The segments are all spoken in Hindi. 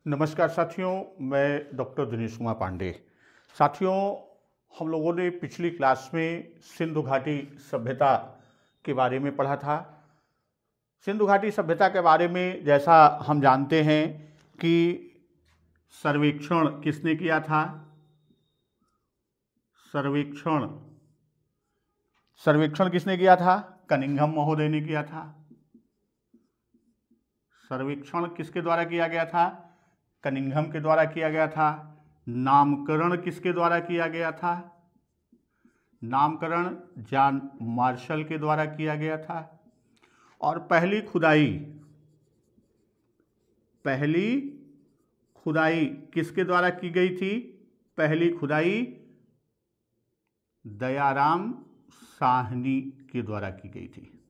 नमस्कार साथियों, मैं डॉक्टर दिनेश कुमार पांडे। साथियों, हम लोगों ने पिछली क्लास में सिंधु घाटी सभ्यता के बारे में पढ़ा था। सिंधु घाटी सभ्यता के बारे में जैसा हम जानते हैं कि सर्वेक्षण किसने किया था? सर्वेक्षण किसने किया था? कनिंघम महोदय ने किया था। सर्वेक्षण किसके द्वारा किया गया था? कनिंघम के द्वारा किया गया था। नामकरण किसके द्वारा किया गया था? नामकरण जॉन मार्शल के द्वारा किया गया था। और पहली खुदाई किसके द्वारा की गई थी? पहली खुदाई दयाराम साहनी के द्वारा की गई थी।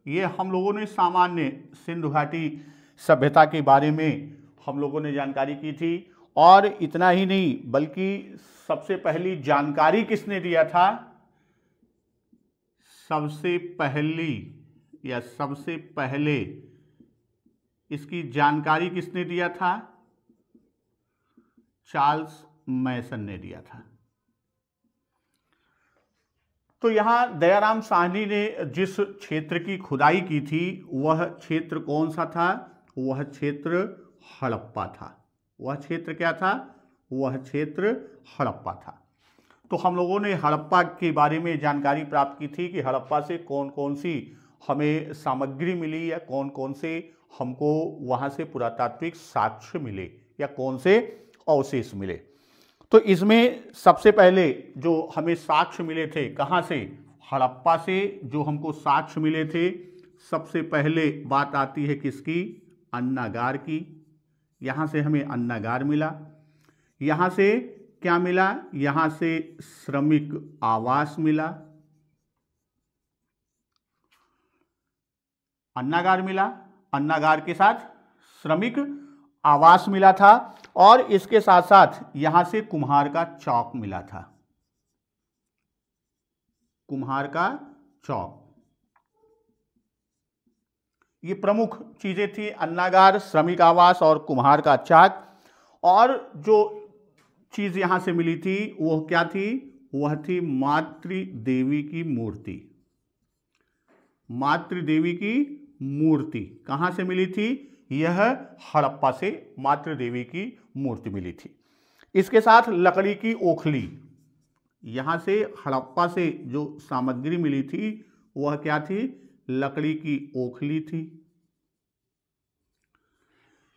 ये हम लोगों ने सामान्य सिंधु घाटी सभ्यता के बारे में हम लोगों ने जानकारी की थी। और इतना ही नहीं, बल्कि सबसे पहली जानकारी किसने दिया था? सबसे पहले इसकी जानकारी किसने दिया था? चार्ल्स मैसन ने दिया था। तो यहाँ दयाराम साहनी ने जिस क्षेत्र की खुदाई की थी वह क्षेत्र कौन सा था? वह क्षेत्र हड़प्पा था। वह क्षेत्र क्या था? वह क्षेत्र हड़प्पा था। तो हम लोगों ने हड़प्पा के बारे में जानकारी प्राप्त की थी कि हड़प्पा से कौन कौन सी हमें सामग्री मिली या कौन कौन से हमको वहाँ से पुरातात्विक साक्ष्य मिले या कौन से अवशेष मिले। तो इसमें सबसे पहले जो हमें साक्ष्य मिले थे, कहाँ से? हड़प्पा से जो हमको साक्ष्य मिले थे, सबसे पहले बात आती है किसकी? अन्नागार की। यहाँ से हमें अन्नागार मिला। यहाँ से क्या मिला? यहाँ से श्रमिक आवास मिला। अन्नागार मिला, अन्नागार के साथ श्रमिक आवास मिला था। और इसके साथ साथ यहां से कुम्हार का चौक मिला था। कुम्हार का चौक, ये प्रमुख चीजें थी। अन्नागार, श्रमिक आवास और कुम्हार का चौक। और जो चीज यहां से मिली थी वह क्या थी? वह थी मातृदेवी की मूर्ति। मातृदेवी की मूर्ति कहां से मिली थी? यह हड़प्पा से मातृदेवी की मूर्ति मिली थी। इसके साथ लकड़ी की ओखली, यहां से हड़प्पा से जो सामग्री मिली थी वह क्या थी? लकड़ी की ओखली थी।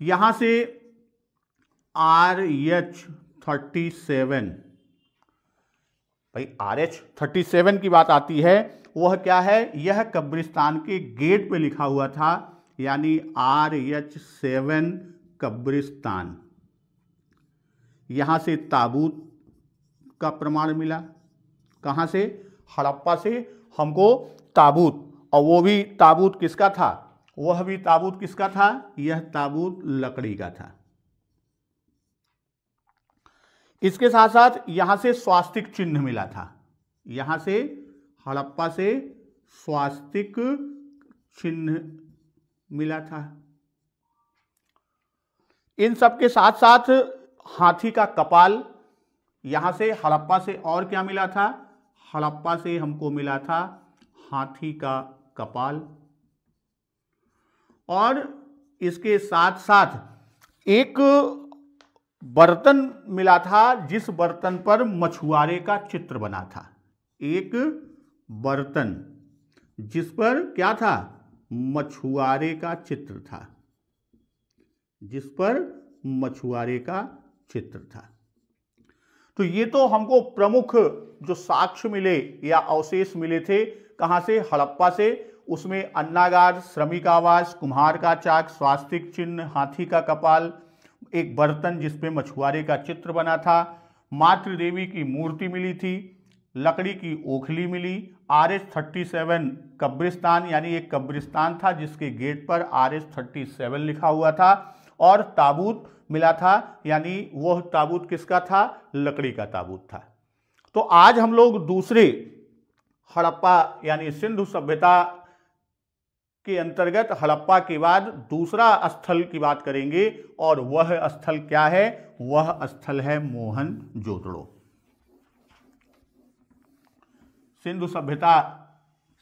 यहां से RH-37, भाई RH-37 की बात आती है, वह क्या है? यह कब्रिस्तान के गेट पे लिखा हुआ था, यानी RH-7 कब्रिस्तान। यहां से ताबूत का प्रमाण मिला। कहां से? हड़प्पा से हमको ताबूत, और वो भी ताबूत किसका था? वह भी ताबूत किसका था? यह ताबूत लकड़ी का था। इसके साथ साथ यहां से स्वास्तिक चिन्ह मिला था। यहां से हड़प्पा से स्वास्तिक चिन्ह मिला था। इन सब के साथ साथ हाथी का कपाल, यहां से हड़प्पा से और क्या मिला था? हड़प्पा से हमको मिला था हाथी का कपाल। और इसके साथ साथ एक बर्तन मिला था, जिस बर्तन पर मछुआरे का चित्र बना था। एक बर्तन जिस पर क्या था? मछुआरे का चित्र था। जिस पर मछुआरे का चित्र था। तो ये तो हमको प्रमुख जो साक्ष्य मिले या अवशेष मिले थे, कहां से? हड़प्पा से। उसमें अन्नागार, श्रमिक आवास, कुम्हार का चाक, स्वास्तिक चिन्ह, हाथी का कपाल, एक बर्तन जिस पे मछुआरे का चित्र बना था, मातृदेवी की मूर्ति मिली थी, लकड़ी की ओखली मिली, RH-37 कब्रिस्तान, यानी एक कब्रिस्तान था जिसके गेट पर RH-37 लिखा हुआ था, और ताबूत मिला था, यानी वह ताबूत किसका था? लकड़ी का ताबूत था। तो आज हम लोग दूसरे हड़प्पा यानी सिंधु सभ्यता के अंतर्गत हड़प्पा के बाद दूसरा स्थल की बात करेंगे और वह स्थल क्या है? वह स्थल है मोहनजोदड़ो। सिंधु सभ्यता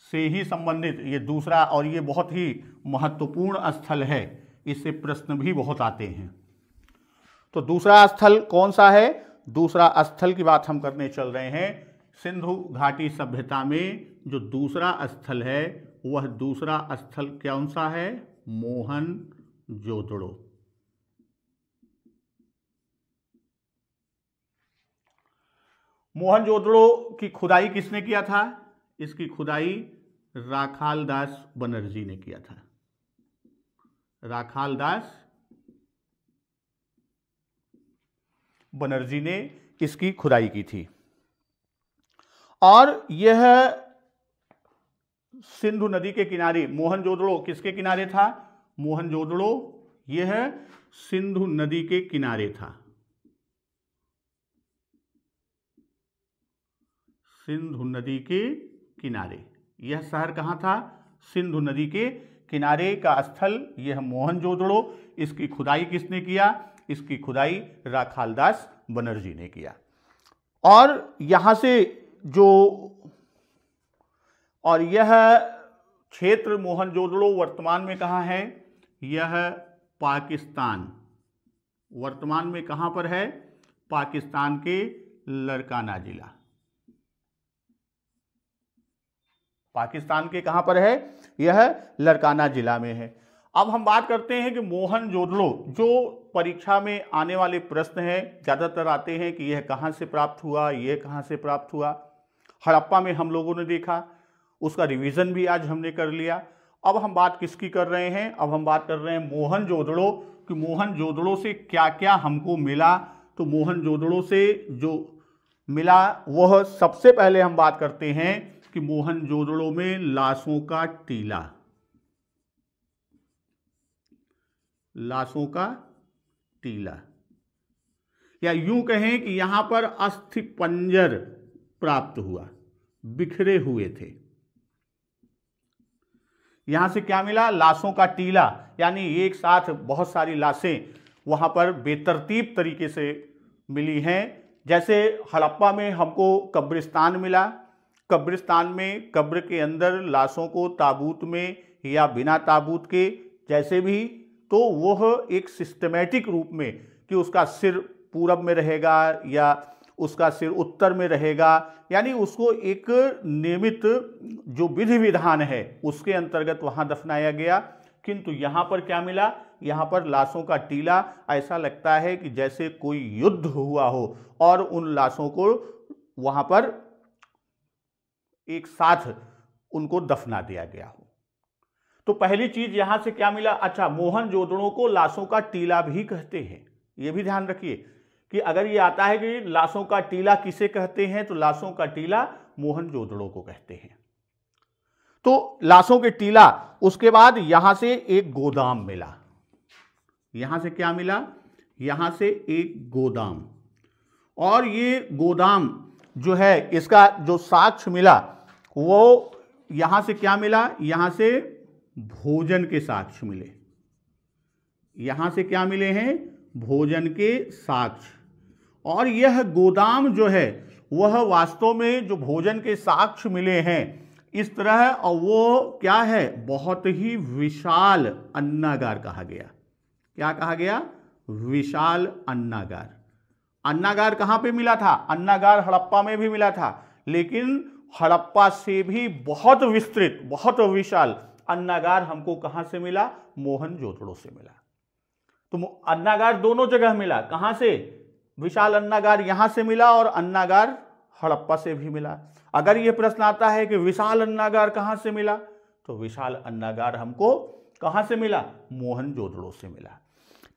से ही संबंधित ये दूसरा और ये बहुत ही महत्वपूर्ण स्थल है, इससे प्रश्न भी बहुत आते हैं। तो दूसरा स्थल कौन सा है? दूसरा स्थल की बात हम करने चल रहे हैं। सिंधु घाटी सभ्यता में जो दूसरा स्थल है वह दूसरा स्थल कौन सा है? मोहनजोदड़ो। मोहनजोदड़ो की खुदाई किसने किया था? इसकी खुदाई राखालदास बनर्जी ने किया था। राखालदास बनर्जी ने इसकी खुदाई की थी। और यह सिंधु नदी के किनारे, मोहनजोदड़ो किसके किनारे था? मोहनजोदड़ो यह सिंधु नदी के किनारे था। सिंधु नदी के किनारे यह शहर कहाँ था? सिंधु नदी के किनारे का स्थल यह मोहनजोदड़ो। इसकी खुदाई किसने किया? इसकी खुदाई राखालदास बनर्जी ने किया। और यहाँ से जो और यह क्षेत्र मोहनजोदड़ो वर्तमान में कहाँ है? यह पाकिस्तान, वर्तमान में कहाँ पर है? पाकिस्तान के लड़काना जिला। पाकिस्तान के कहाँ पर है? यह लड़काना जिला में है। अब हम बात करते हैं कि मोहनजोदड़ो, जो परीक्षा में आने वाले प्रश्न हैं, ज़्यादातर आते हैं कि यह कहाँ से प्राप्त हुआ, यह कहाँ से प्राप्त हुआ। हड़प्पा में हम लोगों ने देखा, उसका रिवीजन भी आज हमने कर लिया। अब हम बात किसकी कर रहे हैं? अब हम बात कर रहे हैं मोहनजोदड़ो कि मोहनजोदड़ो से क्या क्या हमको मिला। तो मोहनजोदड़ो से जो मिला वह सबसे पहले हम बात करते हैं कि मोहनजोदड़ो में लाशों का टीला, लाशों का टीला, या यूं कहें कि यहां पर अस्थि पंजर प्राप्त हुआ, बिखरे हुए थे। यहां से क्या मिला? लाशों का टीला, यानी एक साथ बहुत सारी लाशें वहां पर बेतरतीब तरीके से मिली हैं। जैसे हड़प्पा में हमको कब्रिस्तान मिला, कब्रिस्तान में कब्र के अंदर लाशों को ताबूत में या बिना ताबूत के जैसे भी, तो वह एक सिस्टमेटिक रूप में कि उसका सिर पूरब में रहेगा या उसका सिर उत्तर में रहेगा, यानी उसको एक नियमित जो विधि विधान है उसके अंतर्गत वहां दफनाया गया। किंतु यहाँ पर क्या मिला? यहाँ पर लाशों का टीला। ऐसा लगता है कि जैसे कोई युद्ध हुआ हो और उन लाशों को वहां पर एक साथ उनको दफना दिया गया हो। तो पहली चीज यहां से क्या मिला? अच्छा, मोहनजोदड़ो को लाशों का टीला भी कहते हैं। यह भी ध्यान रखिए कि अगर ये आता है कि लाशों का टीला किसे कहते हैं, तो लाशों का टीला मोहनजोदड़ो को कहते हैं। तो लाशों के टीला, उसके बाद यहां से एक गोदाम मिला। यहां से क्या मिला? यहां से एक गोदाम। और ये गोदाम जो है, इसका जो साक्ष्य मिला वो यहां से क्या मिला? यहां से भोजन के साक्ष्य मिले। यहां से क्या मिले हैं? भोजन के साक्ष्य। और यह गोदाम जो है वह वास्तव में जो भोजन के साक्ष्य मिले हैं इस तरह, और वो क्या है? बहुत ही विशाल अन्नागार कहा गया। क्या कहा गया? विशाल अन्नागार। अन्नागार कहां पे मिला था? अन्नागार हड़प्पा में भी मिला था, लेकिन हड़प्पा से भी बहुत विस्तृत, बहुत विशाल अन्नागार हमको कहां से मिला? मोहनजोदड़ो से मिला। तो अन्नागार दोनों जगह मिला। कहां से? विशाल अन्नागार यहां से मिला और अन्नागार हड़प्पा से भी मिला। अगर यह प्रश्न आता है कि विशाल अन्नागार कहां से मिला, तो विशाल अन्नागार हमको कहां से मिला? मोहनजोदड़ो से मिला।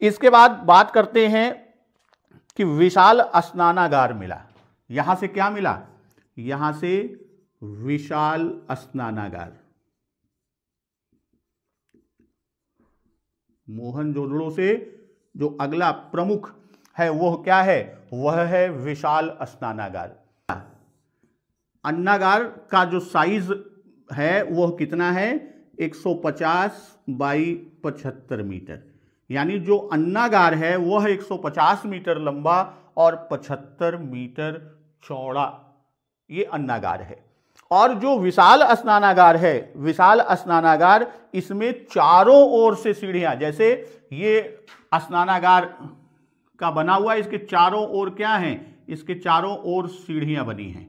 इसके बाद बात करते हैं कि विशाल स्नानागार मिला। यहां से क्या मिला? यहां से विशाल स्नानागार। मोहनजोदड़ो से जो अगला प्रमुख है वह क्या है? वह है विशाल स्नानागार। अन्नागार का जो साइज है वह कितना है? 150 बाई 75 मीटर, यानी जो अन्नागार है वह 150 मीटर लंबा और 75 मीटर चौड़ा ये अन्नागार है। और जो विशाल स्नानागार है, विशाल स्नानागार, इसमें चारों ओर से सीढ़ियां, जैसे ये स्नानागार का बना हुआ, इसके चारों ओर क्या हैं, इसके चारों ओर सीढ़ियां बनी हैं।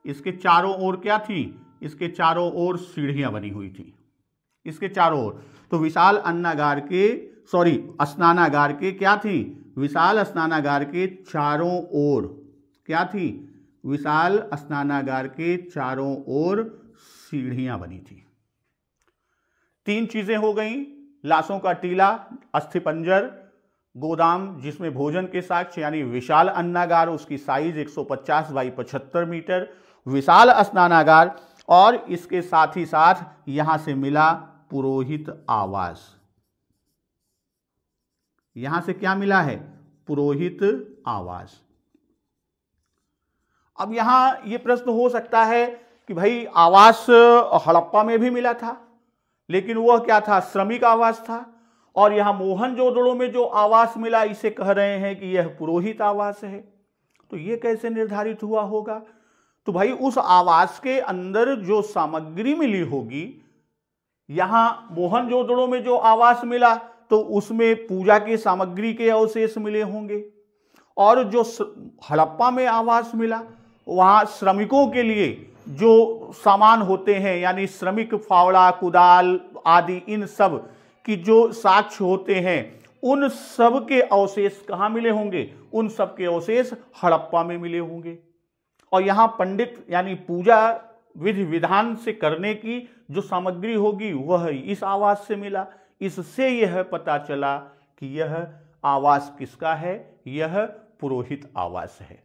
इसके चारों ओर क्या थी, इसके चारों ओर सीढ़ियां बनी हुई थी, इसके चारों ओर। तो विशाल स्नानागार के क्या थी, विशाल स्नानागार के चारों ओर क्या थी, विशाल स्नानागार के चारों ओर सीढ़ियां बनी थी। 3 चीजें हो गई, लाशों का टीला, अस्थिपंजर, गोदाम जिसमें भोजन के साक्ष्य, यानी विशाल अन्नागार, उसकी साइज 150 बाई 75 मीटर, विशाल स्नानागार, और इसके साथ ही साथ यहां से मिला पुरोहित आवास। यहां से क्या मिला है, पुरोहित आवास। अब यहां यह प्रश्न हो सकता है कि भाई आवास हड़प्पा में भी मिला था, लेकिन वह क्या था, श्रमिक आवास था, और यहां मोहनजोदड़ो में जो आवास मिला इसे कह रहे हैं कि यह पुरोहित आवास है। तो यह कैसे निर्धारित हुआ होगा, तो भाई उस आवास के अंदर जो सामग्री मिली होगी, यहां मोहनजोदड़ो में जो आवास मिला तो उसमें पूजा की सामग्री के अवशेष मिले होंगे, और जो हड़प्पा में आवास मिला वहां श्रमिकों के लिए जो सामान होते हैं, यानी श्रमिक फावड़ा, कुदाल आदि, इन सब की जो साक्ष्य होते हैं, उन सब के अवशेष कहाँ मिले होंगे, उन सब के अवशेष हड़प्पा में मिले होंगे। और यहाँ पंडित यानी पूजा विधि विधान से करने की जो सामग्री होगी वह इस आवास से मिला। इससे यह पता चला कि यह आवास किसका है, यह पुरोहित आवास है।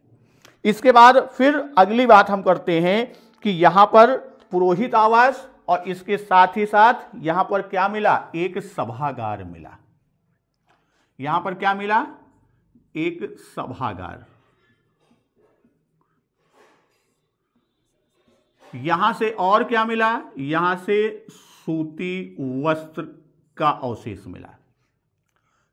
इसके बाद फिर अगली बात हम करते हैं कि यहां पर पुरोहित आवास और इसके साथ ही साथ यहां पर क्या मिला, एक सभागार मिला। यहां पर क्या मिला, एक सभागार। यहां से और क्या मिला, यहां से सूती वस्त्र का अवशेष मिला।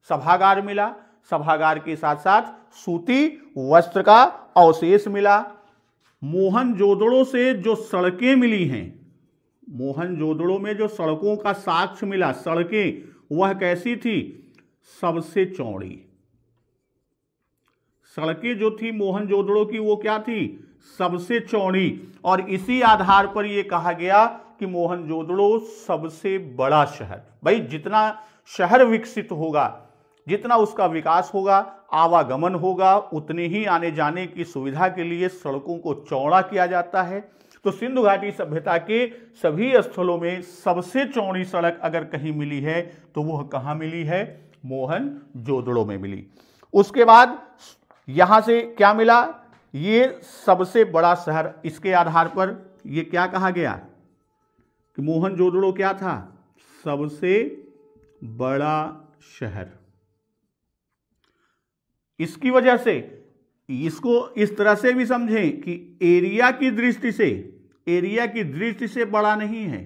सभागार मिला, सभागार के साथ साथ सूती वस्त्र का अवशेष मिला। मोहनजोदड़ो से जो सड़कें मिली हैं, मोहनजोदड़ो में जो सड़कों का साक्ष्य मिला, सड़कें वह कैसी थी, सबसे चौड़ी। सड़कें जो थी मोहनजोदड़ो की वो क्या थी, सबसे चौड़ी। और इसी आधार पर यह कहा गया कि मोहनजोदड़ो सबसे बड़ा शहर। भाई जितना शहर विकसित होगा, जितना उसका विकास होगा, आवागमन होगा, उतनी ही आने जाने की सुविधा के लिए सड़कों को चौड़ा किया जाता है। तो सिंधु घाटी सभ्यता के सभी स्थलों में सबसे चौड़ी सड़क अगर कहीं मिली है तो वह कहाँ मिली है, मोहनजोदड़ो में मिली। उसके बाद यहां से क्या मिला, ये सबसे बड़ा शहर। इसके आधार पर यह क्या कहा गया कि मोहनजोदड़ो क्या था, सबसे बड़ा शहर। इसकी वजह से इसको इस तरह से भी समझें कि एरिया की दृष्टि से बड़ा नहीं है,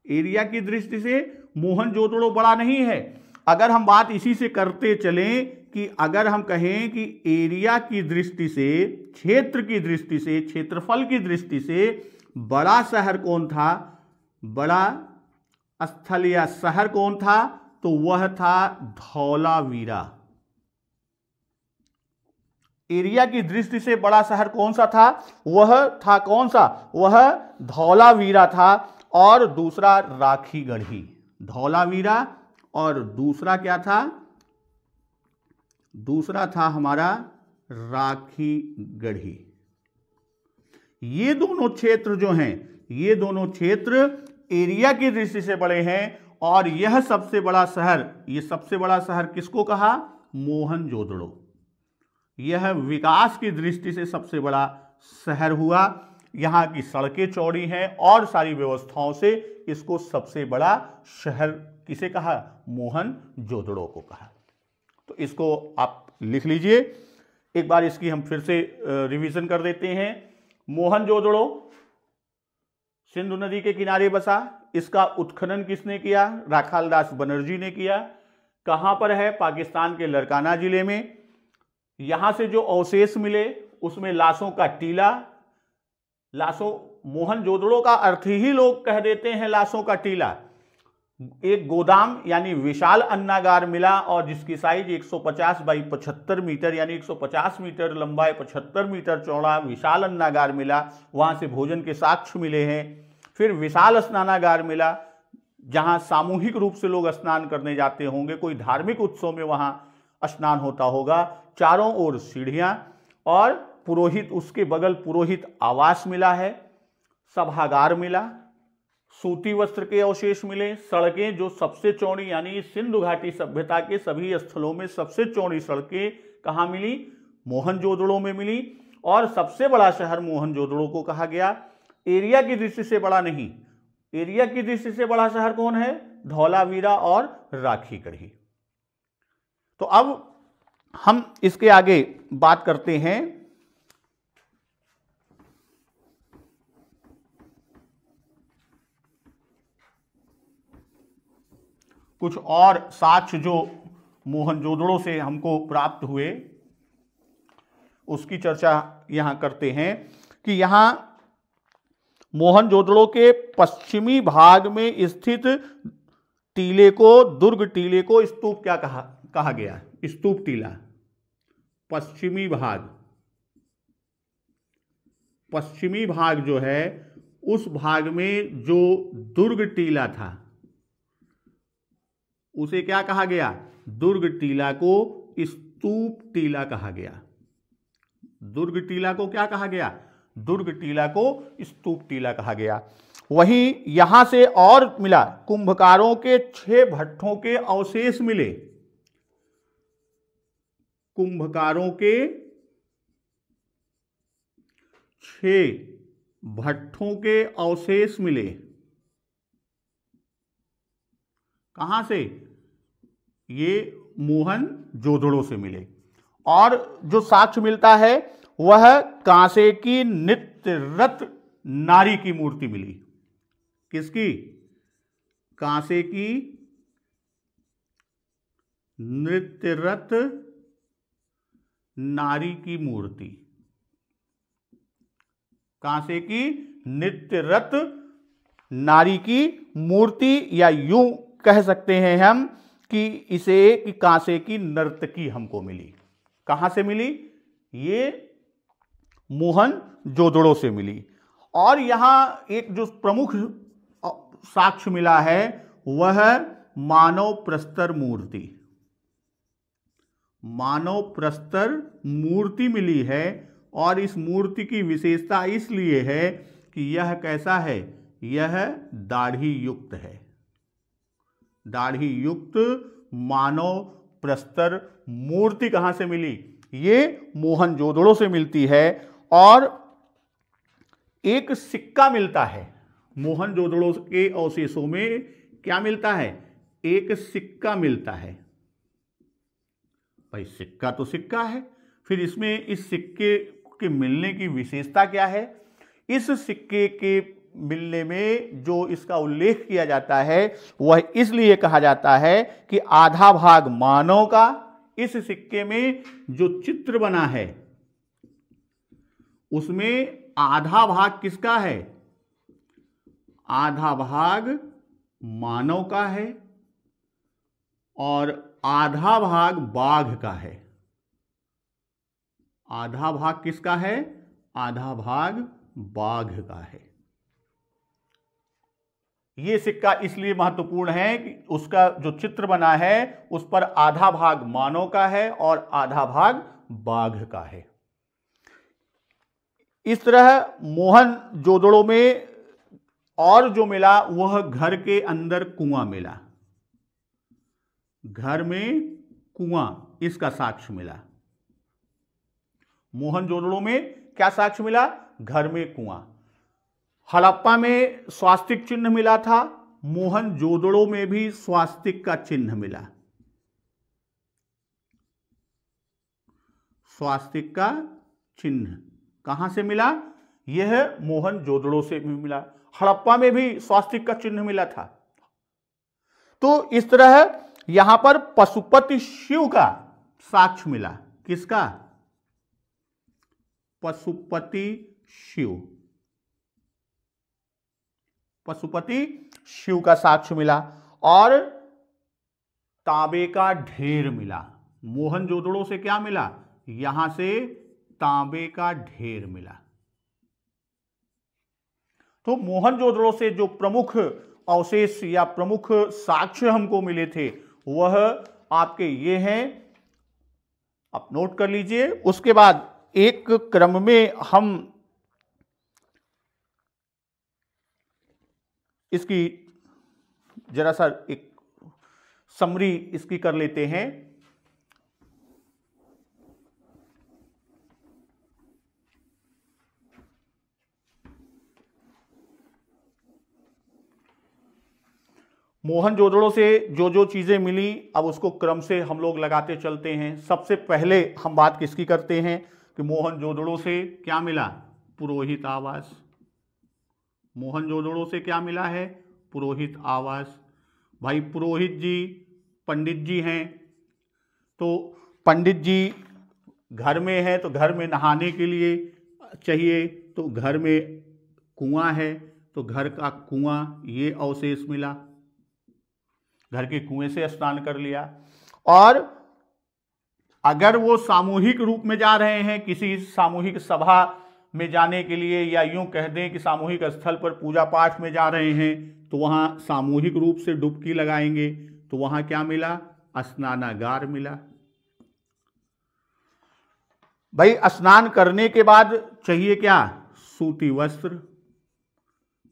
एरिया की दृष्टि से मोहनजोदड़ो बड़ा नहीं है। अगर हम बात इसी से करते चलें कि अगर हम कहें कि एरिया की दृष्टि से, क्षेत्र की दृष्टि से, क्षेत्रफल की दृष्टि से बड़ा शहर कौन था, बड़ा स्थल या शहर कौन था, तो वह था धौलावीरा। एरिया की दृष्टि से बड़ा शहर कौन सा था, वह था कौन सा, वह धौलावीरा था। और दूसरा राखीगढ़ी, धौलावीरा, और दूसरा क्या था, दूसरा था हमारा राखीगढ़ी। ये दोनों क्षेत्र जो हैं, ये दोनों क्षेत्र एरिया की दृष्टि से बड़े हैं। और यह सबसे बड़ा शहर, ये सबसे बड़ा शहर किसको कहा, मोहनजोदड़ो। यह विकास की दृष्टि से सबसे बड़ा शहर हुआ। यहाँ की सड़कें चौड़ी हैं और सारी व्यवस्थाओं से इसको सबसे बड़ा शहर किसे कहा, मोहनजोदड़ो को कहा। तो इसको आप लिख लीजिए। एक बार इसकी हम फिर से रिवीजन कर देते हैं। मोहनजोदड़ो सिंधु नदी के किनारे बसा। इसका उत्खनन किसने किया? राखालदास बनर्जी ने किया। कहां पर है? पाकिस्तान के लड़काना जिले में। यहां से जो अवशेष मिले उसमें लाशों का टीला, लाशों, मोहनजोदड़ो का अर्थ ही लोग कह देते हैं लाशों का टीला। एक गोदाम यानी विशाल अन्नागार मिला और जिसकी साइज 150 बाई 75 मीटर यानी 150 मीटर लंबा, 75 मीटर चौड़ा विशाल अन्नागार मिला। वहां से भोजन के साक्ष्य मिले हैं। फिर विशाल स्नानागार मिला जहां सामूहिक रूप से लोग स्नान करने जाते होंगे, कोई धार्मिक उत्सव में वहां स्नान होता होगा। चारों ओर सीढ़ियां और पुरोहित, उसके बगल पुरोहित आवास मिला है। सभागार मिला, सूती वस्त्र के अवशेष मिले। सड़कें जो सबसे चौड़ी यानी सिंधु घाटी सभ्यता के सभी स्थलों में सबसे चौड़ी सड़कें कहाँ मिली? मोहनजोदड़ो में मिली। और सबसे बड़ा शहर मोहनजोदड़ो को कहा गया। एरिया की दृष्टि से बड़ा नहीं, एरिया की दृष्टि से बड़ा शहर कौन है? धौलावीरा और राखी गढ़ी। तो अब हम इसके आगे बात करते हैं कुछ और साक्ष्य जो मोहनजोदड़ो से हमको प्राप्त हुए, उसकी चर्चा यहां करते हैं कि यहां मोहनजोदड़ो के पश्चिमी भाग में स्थित टीले को, दुर्ग टीले को स्तूप क्या कहा गया? स्तूप टीला। पश्चिमी भाग, पश्चिमी भाग जो है उस भाग में जो दुर्ग टीला था उसे क्या कहा गया? दुर्ग टीला को स्तूप टीला कहा गया। दुर्ग टीला को क्या कहा गया? दुर्ग टीला को स्तूप टीला कहा गया। वहीं यहां से और मिला, कुंभकारों के 6 भट्ठों के अवशेष मिले। कुंभकारों के 6 भट्ठों के अवशेष मिले। कहां से? ये मोहनजोदड़ो से मिले। और जो साक्ष्य मिलता है वह कांसे की नृत्यरत नारी की मूर्ति मिली। किसकी? कांसे की नृत्यरत नारी की मूर्ति। कांसे की नृत्यरत नारी की मूर्ति, या यूं कह सकते हैं हम कि इसे कि कांसे की नर्तकी हमको मिली। कहां से मिली? ये मोहनजोदड़ो से मिली। और यहां एक जो प्रमुख साक्ष्य मिला है वह मानव प्रस्तर मूर्ति। मानव प्रस्तर मूर्ति मिली है। और इस मूर्ति की विशेषता इसलिए है कि यह कैसा है? यह दाढ़ी युक्त है। दाढ़ी युक्त मानव प्रस्तर मूर्ति कहां से मिली? ये मोहनजोदड़ो से मिलती है। और एक सिक्का मिलता है मोहनजोदड़ो के अवशेषों में। क्या मिलता है? एक सिक्का मिलता है। भाई सिक्का तो सिक्का है, फिर इसमें इस सिक्के के मिलने की विशेषता क्या है? इस सिक्के के मिलने में जो इसका उल्लेख किया जाता है वह इसलिए कहा जाता है कि आधा भाग मानव का, इस सिक्के में जो चित्र बना है उसमें आधा भाग किसका है? आधा भाग मानव का है और आधा भाग बाघ का है। आधा भाग किसका है? आधा भाग बाघ का है। यह सिक्का इसलिए महत्वपूर्ण है कि उसका जो चित्र बना है उस पर आधा भाग मानव का है और आधा भाग बाघ का है। इस तरह मोहनजोदड़ो में और जो मिला वह घर के अंदर कुआं मिला। घर में कुआं, इसका साक्ष्य मिला। मोहनजोदड़ो में क्या साक्ष्य मिला? घर में कुआं। हड़प्पा में स्वास्तिक चिन्ह मिला था, मोहनजोदड़ो में भी स्वास्तिक का चिन्ह मिला। स्वास्तिक का चिन्ह कहां से मिला? यह मोहनजोदड़ो से भी मिला। हड़प्पा में भी स्वास्तिक का चिन्ह मिला था। तो इस तरह यहां पर पशुपति शिव का साक्ष्य मिला। किसका? पशुपति शिव, पशुपति शिव का साक्ष्य मिला। और तांबे का ढेर मिला। मोहनजोदड़ो से क्या मिला? यहां से तांबे का ढेर मिला। तो मोहनजोदड़ो से जो प्रमुख अवशेष या प्रमुख साक्ष्य हमको मिले थे वह आपके ये हैं, आप नोट कर लीजिए। उसके बाद एक क्रम में हम इसकी जरा सा एक समरी इसकी कर लेते हैं। मोहनजोदड़ो से जो जो चीजें मिली अब उसको क्रम से हम लोग लगाते चलते हैं। सबसे पहले हम बात किसकी करते हैं कि मोहनजोदड़ो से क्या मिला? पुरोहित आवास। मोहनजोदड़ो से क्या मिला है? पुरोहित आवास। भाई पुरोहित जी पंडित जी हैं, तो पंडित जी घर में है तो घर में नहाने के लिए चाहिए, तो घर में कुआं है तो घर का कुआं, ये अवशेष मिला। घर के कुएं से स्नान कर लिया। और अगर वो सामूहिक रूप में जा रहे हैं किसी सामूहिक सभा में जाने के लिए, या यूं कह दें कि सामूहिक स्थल पर पूजा पाठ में जा रहे हैं, तो वहां सामूहिक रूप से डुबकी लगाएंगे। तो वहां क्या मिला? स्नानागार मिला। भाई स्नान करने के बाद चाहिए क्या? सूती वस्त्र।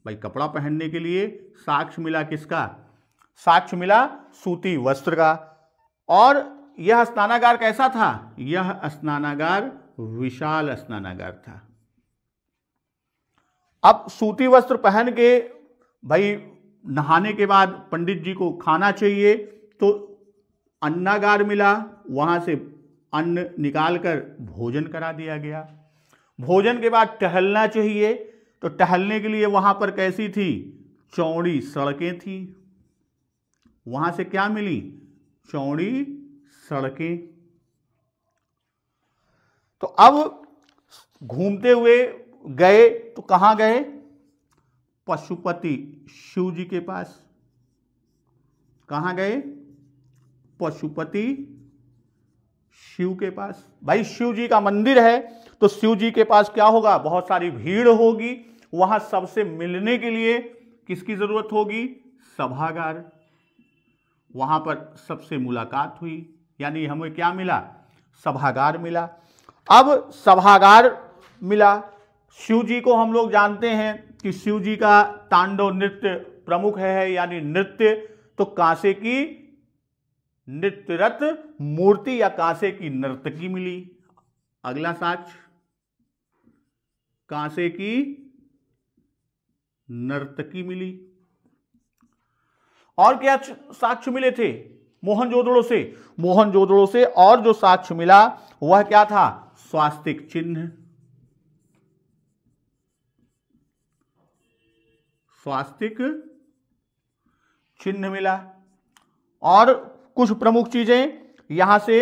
भाई कपड़ा पहनने के लिए साक्ष्य मिला किसका? साक्ष्य मिला सूती वस्त्र का। और यह स्नानागार कैसा था? यह स्नानागार विशाल स्नानागार था। अब सूती वस्त्र पहन के भाई नहाने के बाद पंडित जी को खाना चाहिए, तो अन्नागार मिला, वहां से अन्न निकालकर भोजन करा दिया गया। भोजन के बाद टहलना चाहिए, तो टहलने के लिए वहां पर कैसी थी? चौड़ी सड़कें थी। वहां से क्या मिली? चौड़ी सड़कें। तो अब घूमते हुए गए तो कहां गए? पशुपति शिव जी के पास। कहां गए? पशुपति शिव के पास। भाई शिव जी का मंदिर है तो शिव जी के पास क्या होगा? बहुत सारी भीड़ होगी। वहां सबसे मिलने के लिए किसकी जरूरत होगी? सभागार। वहां पर सबसे मुलाकात हुई, यानी हमें क्या मिला? सभागार मिला। अब सभागार मिला। शिव जी को हम लोग जानते हैं कि शिव जी का तांडव नृत्य प्रमुख है, यानी नृत्य। तो कांसे की नृत्यरत मूर्ति या कांसे की नर्तकी मिली। अगला साक्ष्य, कांसे की नर्तकी मिली। और क्या साक्ष्य मिले थे मोहनजोदड़ो से? मोहनजोदड़ो से और जो साक्ष्य मिला वह क्या था? स्वास्तिक चिन्ह। स्वास्तिक चिन्ह मिला। और कुछ प्रमुख चीजें यहां से,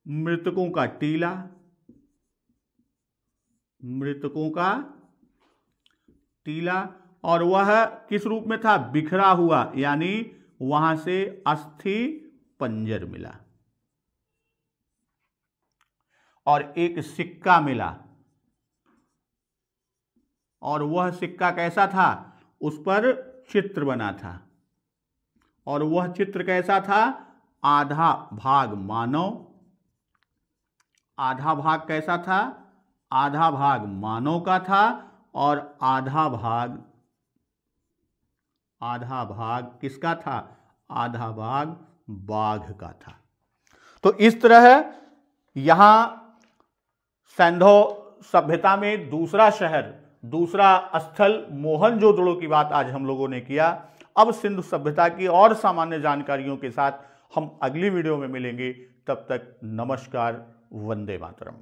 मृतकों का टीला। मृतकों का टीला, और वह किस रूप में था? बिखरा हुआ, यानी वहां से अस्थि पंजर मिला। और एक सिक्का मिला, और वह सिक्का कैसा था? उस पर चित्र बना था। और वह चित्र कैसा था? आधा भाग मानव। आधा भाग कैसा था? आधा भाग मानव का था, और आधा भाग किसका था? आधा भाग बाघ का था। तो इस तरह यहां सैंधव सभ्यता में दूसरा शहर, दूसरा स्थल मोहनजोदड़ो की बात आज हम लोगों ने किया। अब सिंधु सभ्यता की और सामान्य जानकारियों के साथ हम अगली वीडियो में मिलेंगे। तब तक नमस्कार, वंदे मातरम।